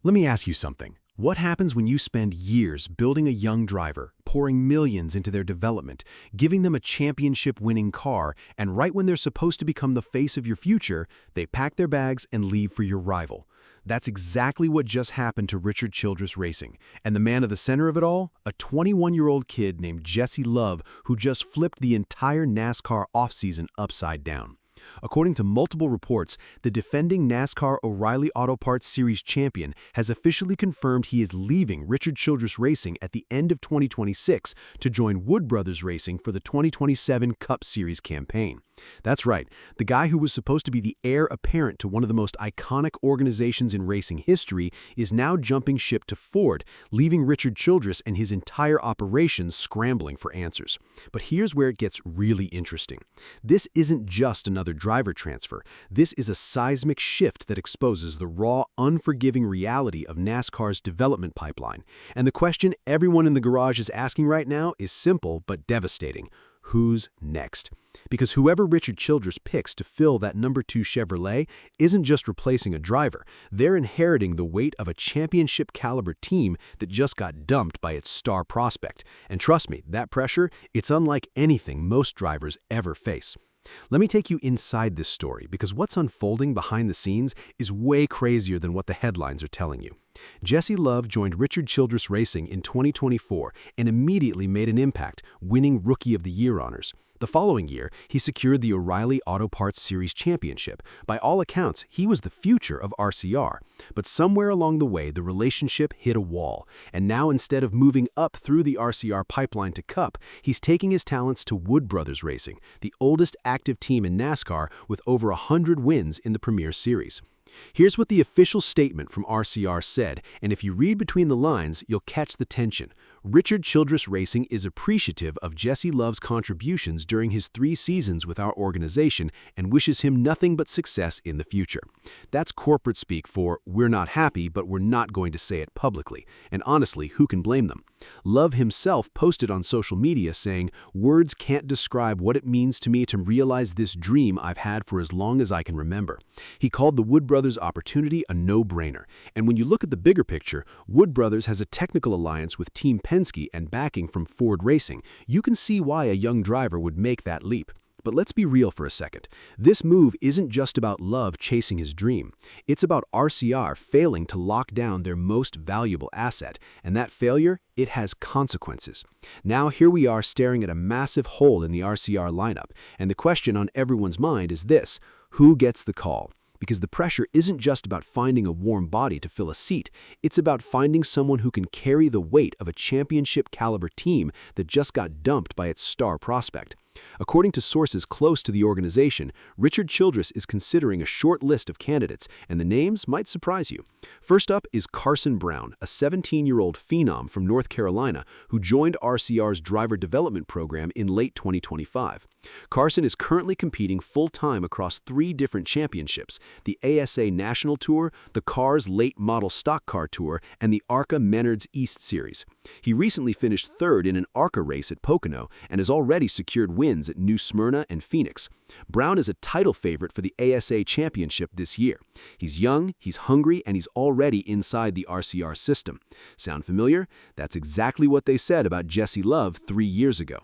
Let me ask you something. What happens when you spend years building a young driver, pouring millions into their development, giving them a championship-winning car, and right when they're supposed to become the face of your future, they pack their bags and leave for your rival? That's exactly what just happened to Richard Childress Racing. And the man at the center of it all? A 21-year-old kid named Jesse Love who just flipped the entire NASCAR offseason upside down. According to multiple reports, the defending NASCAR O'Reilly Auto Parts Series champion has officially confirmed he is leaving Richard Childress Racing at the end of 2026 to join Wood Brothers Racing for the 2027 Cup Series campaign. That's right, the guy who was supposed to be the heir apparent to one of the most iconic organizations in racing history is now jumping ship to Ford, leaving Richard Childress and his entire operation scrambling for answers. But here's where it gets really interesting. This isn't just another driver transfer. This is a seismic shift that exposes the raw, unforgiving reality of NASCAR's development pipeline. And the question everyone in the garage is asking right now is simple but devastating. Who's next? Because whoever Richard Childress picks to fill that number 2 Chevrolet isn't just replacing a driver, they're inheriting the weight of a championship-caliber team that just got dumped by its star prospect. And trust me, that pressure, it's unlike anything most drivers ever face. Let me take you inside this story because what's unfolding behind the scenes is way crazier than what the headlines are telling you. Jesse Love joined Richard Childress Racing in 2024 and immediately made an impact, winning Rookie of the Year honors. The following year, he secured the O'Reilly Auto Parts Series championship. By all accounts, he was the future of RCR. But somewhere along the way, the relationship hit a wall. And now instead of moving up through the RCR pipeline to Cup, he's taking his talents to Wood Brothers Racing, the oldest active team in NASCAR with over 100 wins in the Premier Series. Here's what the official statement from RCR said, and if you read between the lines, you'll catch the tension. Richard Childress Racing is appreciative of Jesse Love's contributions during his 3 seasons with our organization and wishes him nothing but success in the future. That's corporate speak for, we're not happy, but we're not going to say it publicly. And honestly, who can blame them? Love himself posted on social media saying, "Words can't describe what it means to me to realize this dream I've had for as long as I can remember." He called the Wood Brothers opportunity a no-brainer. And when you look at the bigger picture, Wood Brothers has a technical alliance with Team Penske and backing from Ford Racing. You can see why a young driver would make that leap. But let's be real for a second. This move isn't just about Love chasing his dream. It's about RCR failing to lock down their most valuable asset, and that failure, it has consequences. Now here we are staring at a massive hole in the RCR lineup, and the question on everyone's mind is this: who gets the call? Because the pressure isn't just about finding a warm body to fill a seat, it's about finding someone who can carry the weight of a championship-caliber team that just got dumped by its star prospect. According to sources close to the organization, Richard Childress is considering a short list of candidates, and the names might surprise you. First up is Carson Brown, a 17-year-old phenom from North Carolina who joined RCR's driver development program in late 2025. Carson is currently competing full-time across 3 different championships: the ASA National Tour, the Cars Late Model Stock Car Tour, and the ARCA Menards East Series. He recently finished 3rd in an ARCA race at Pocono and has already secured wins at New Smyrna and Phoenix. Brown is a title favorite for the ASA Championship this year. He's young, he's hungry, and he's already inside the RCR system. Sound familiar? That's exactly what they said about Jesse Love 3 years ago.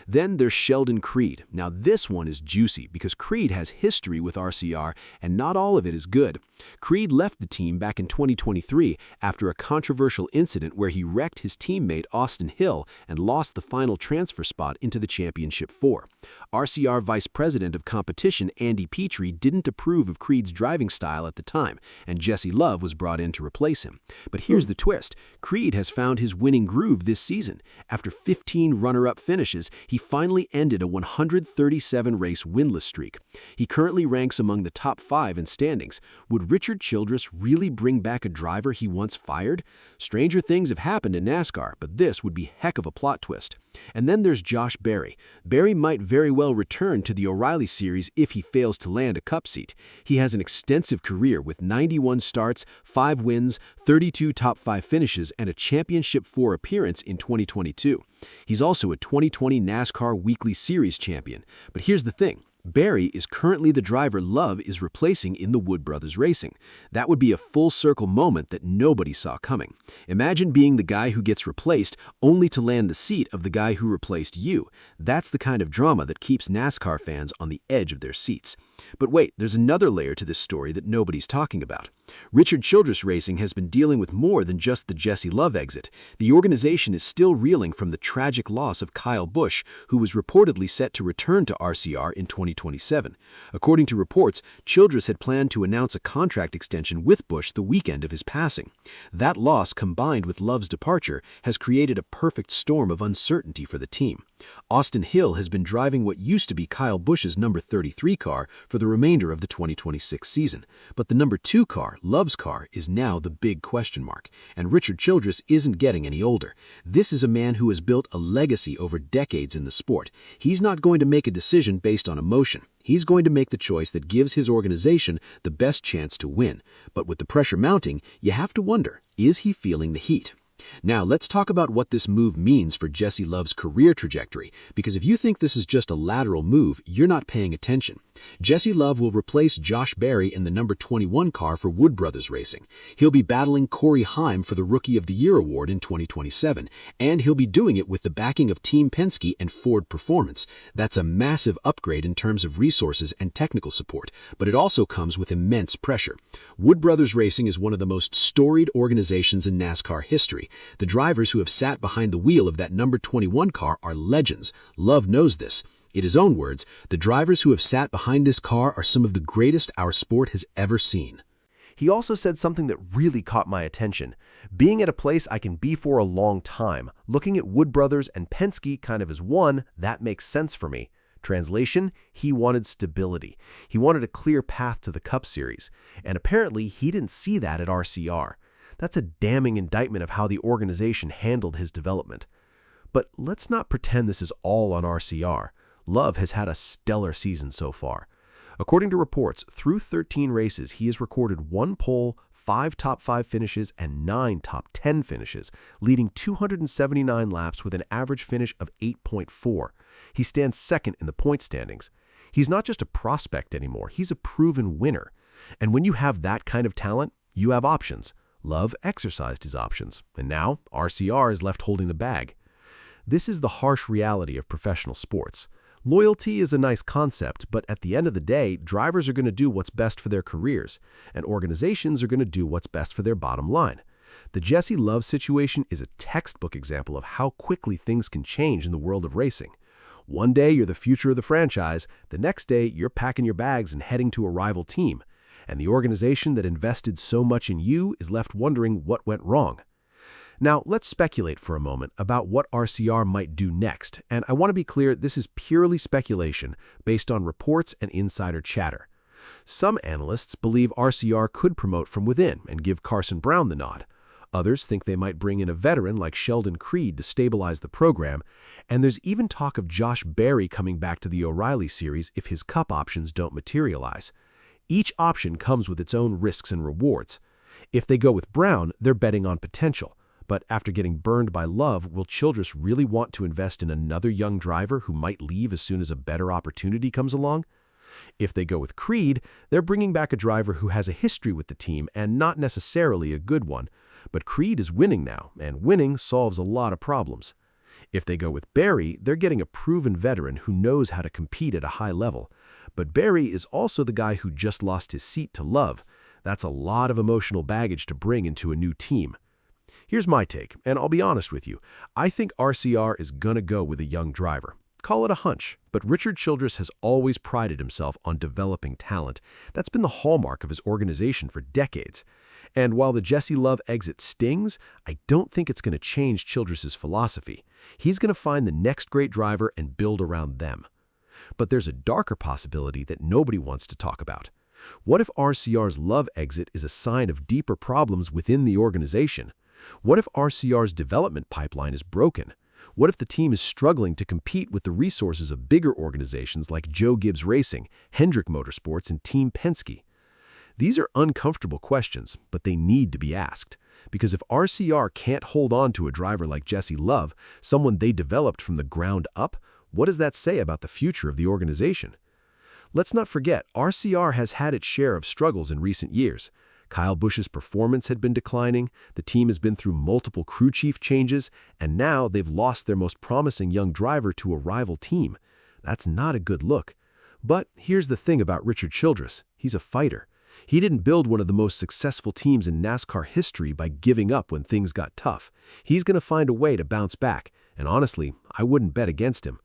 Then there's Sheldon Creed. Now this one is juicy because Creed has history with RCR and not all of it is good. Creed left the team back in 2023 after a controversial incident where he wrecked his teammate Austin Hill and lost the final transfer spot into the Championship 4. RCR Vice President of Competition Andy Petrie didn't approve of Creed's driving style at the time, and Jesse Love was brought in to replace him. But here's the twist. Creed has found his winning groove this season. After 15 runner-up finishes, he finally ended a 137-race winless streak. He currently ranks among the top 5 in standings. Would Richard Childress really bring back a driver he once fired? Stranger things have happened in NASCAR, but this would be heck of a plot twist. And then there's Josh Berry. Berry might very well return to the O'Reilly Series if he fails to land a Cup seat. He has an extensive career with 91 starts, 5 wins, 32 top 5 finishes, and a Championship 4 appearance in 2022. He's also a 2020 NASCAR Weekly Series champion. But here's the thing. Barry is currently the driver Love is replacing in the Wood Brothers Racing. That would be a full-circle moment that nobody saw coming. Imagine being the guy who gets replaced only to land the seat of the guy who replaced you. That's the kind of drama that keeps NASCAR fans on the edge of their seats. But wait, there's another layer to this story that nobody's talking about. Childress Racing has been dealing with more than just the Jesse Love exit. The organization is still reeling from the tragic loss of Kyle Busch, who was reportedly set to return to RCR in 2027. According to reports, Childress had planned to announce a contract extension with Busch the weekend of his passing. That loss, combined with Love's departure, has created a perfect storm of uncertainty for the team. Austin Hill has been driving what used to be Kyle Busch's number 33 car for the remainder of the 2026 season. But the number 2 car, Love's car, is now the big question mark. And Childress isn't getting any older. This is a man who has built a legacy over decades in the sport. He's not going to make a decision based on emotion. He's going to make the choice that gives his organization the best chance to win. But with the pressure mounting, you have to wonder, is he feeling the heat? Now, let's talk about what this move means for Jesse Love's career trajectory, because if you think this is just a lateral move, you're not paying attention. Jesse Love will replace Josh Berry in the number 21 car for Wood Brothers Racing. He'll be battling Corey Heim for the Rookie of the Year award in 2027, and he'll be doing it with the backing of Team Penske and Ford Performance. That's a massive upgrade in terms of resources and technical support, but it also comes with immense pressure. Wood Brothers Racing is one of the most storied organizations in NASCAR history. The drivers who have sat behind the wheel of that number 21 car are legends. Love knows this. In his own words, the drivers who have sat behind this car are some of the greatest our sport has ever seen. He also said something that really caught my attention. Being at a place I can be for a long time, looking at Wood Brothers and Penske kind of as one, that makes sense for me. Translation, he wanted stability. He wanted a clear path to the Cup Series. And apparently he didn't see that at RCR. That's a damning indictment of how the organization handled his development. But let's not pretend this is all on RCR. Love has had a stellar season so far. According to reports, through 13 races, he has recorded 1 pole, 5 top 5 finishes, and 9 top 10 finishes, leading 279 laps with an average finish of 8.4. He stands second in the point standings. He's not just a prospect anymore, he's a proven winner. And when you have that kind of talent, you have options. Love exercised his options, and now RCR is left holding the bag. This is the harsh reality of professional sports. Loyalty is a nice concept, but at the end of the day, drivers are going to do what's best for their careers, and organizations are going to do what's best for their bottom line. The Jesse Love situation is a textbook example of how quickly things can change in the world of racing. One day you're the future of the franchise, the next day you're packing your bags and heading to a rival team. And the organization that invested so much in you is left wondering what went wrong. Now, let's speculate for a moment about what RCR might do next, and I want to be clear, this is purely speculation based on reports and insider chatter. Some analysts believe RCR could promote from within and give Carson Brown the nod. Others think they might bring in a veteran like Sheldon Creed to stabilize the program, and there's even talk of Josh Berry coming back to the O'Reilly series if his Cup options don't materialize. Each option comes with its own risks and rewards. If they go with Brown, they're betting on potential. But after getting burned by Love, will Childress really want to invest in another young driver who might leave as soon as a better opportunity comes along? If they go with Creed, they're bringing back a driver who has a history with the team and not necessarily a good one. But Creed is winning now, and winning solves a lot of problems. If they go with Berry, they're getting a proven veteran who knows how to compete at a high level. But Berry is also the guy who just lost his seat to Love. That's a lot of emotional baggage to bring into a new team. Here's my take, and I'll be honest with you. I think RCR is gonna go with a young driver. Call it a hunch, but Childress has always prided himself on developing talent. That's been the hallmark of his organization for decades. And while the Jesse Love exit stings, I don't think it's going to change Childress's philosophy. He's going to find the next great driver and build around them. But there's a darker possibility that nobody wants to talk about. What if RCR's Love exit is a sign of deeper problems within the organization? What if RCR's development pipeline is broken? What if the team is struggling to compete with the resources of bigger organizations like Joe Gibbs Racing, Hendrick Motorsports, and Team Penske? These are uncomfortable questions, but they need to be asked. Because if RCR can't hold on to a driver like Jesse Love, someone they developed from the ground up, what does that say about the future of the organization? Let's not forget, RCR has had its share of struggles in recent years. Kyle Busch's performance had been declining, the team has been through multiple crew chief changes, and now they've lost their most promising young driver to a rival team. That's not a good look. But here's the thing about Richard Childress. He's a fighter. He didn't build one of the most successful teams in NASCAR history by giving up when things got tough. He's going to find a way to bounce back, and honestly, I wouldn't bet against him.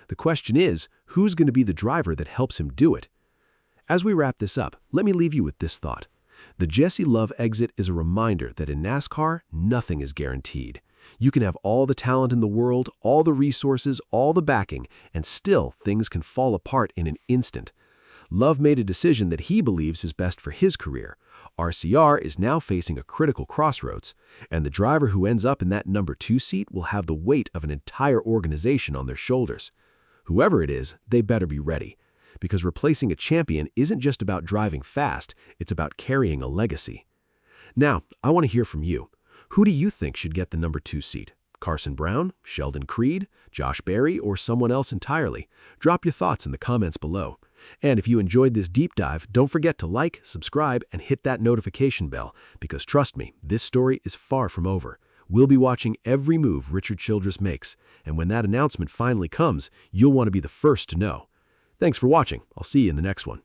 The question is, who's going to be the driver that helps him do it? As we wrap this up, let me leave you with this thought. The Jesse Love exit is a reminder that in NASCAR, nothing is guaranteed. You can have all the talent in the world, all the resources, all the backing, and still things can fall apart in an instant. Love made a decision that he believes is best for his career. RCR is now facing a critical crossroads, and the driver who ends up in that number 2 seat will have the weight of an entire organization on their shoulders. Whoever it is, they better be ready. Because replacing a champion isn't just about driving fast, it's about carrying a legacy. Now, I want to hear from you. Who do you think should get the number 2 seat? Carson Brown, Sheldon Creed, Josh Berry, or someone else entirely? Drop your thoughts in the comments below. And if you enjoyed this deep dive, don't forget to like, subscribe, and hit that notification bell, because trust me, this story is far from over. We'll be watching every move Richard Childress makes, and when that announcement finally comes, you'll want to be the first to know. Thanks for watching. I'll see you in the next one.